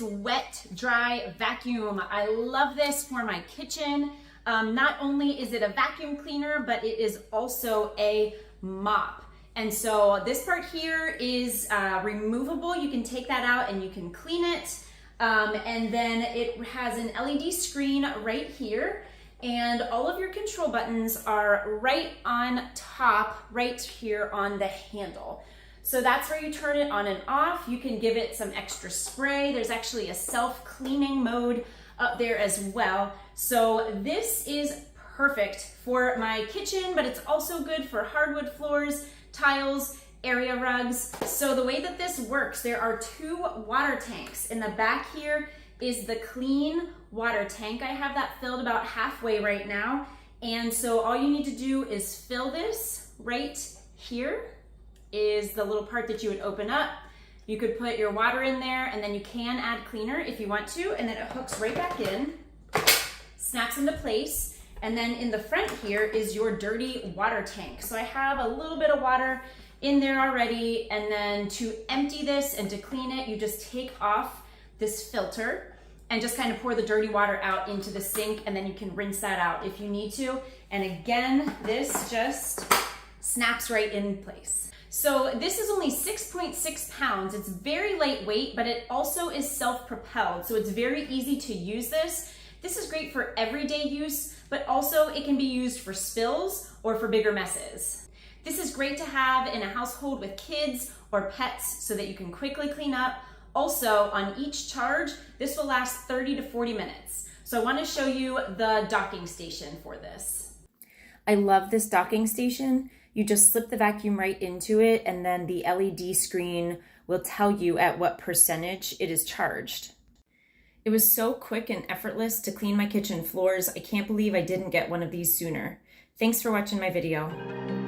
this wet, dry vacuum. I love this for my kitchen. Not only is it a vacuum cleaner, but it is also a mop. And so this part here is removable. You can take that out and you can clean it. And then it has an LED screen right here. And all of your control buttons are right on top, right here on the handle. So that's where you turn it on and off. You can give it some extra spray. There's actually a self-cleaning mode up there as well. So this is perfect for my kitchen, but it's also good for hardwood floors, tiles, area rugs. So the way that this works, there are 2 water tanks. In the back here is the clean water tank. I have that filled about halfway right now. And so all you need to do is fill this. Right here is the little part that you would open up. You could put your water in there, and then you can add cleaner if you want to, and then it hooks right back in, snaps into place. And then in the front here is your dirty water tank. So I have a little bit of water in there already, and then to empty this and to clean it, you just take off this filter and just kind of pour the dirty water out into the sink, and then you can rinse that out if you need to. And again, this just snaps right in place. So this is only 6.6 pounds. It's very lightweight, but it also is self-propelled. So it's very easy to use this. This is great for everyday use, but also it can be used for spills or for bigger messes. This is great to have in a household with kids or pets so that you can quickly clean up. Also, on each charge, this will last 30 to 40 minutes. So I want to show you the docking station for this. I love this docking station. You just slip the vacuum right into it, and then the LED screen will tell you at what percentage it is charged. It was so quick and effortless to clean my kitchen floors. I can't believe I didn't get one of these sooner. Thanks for watching my video.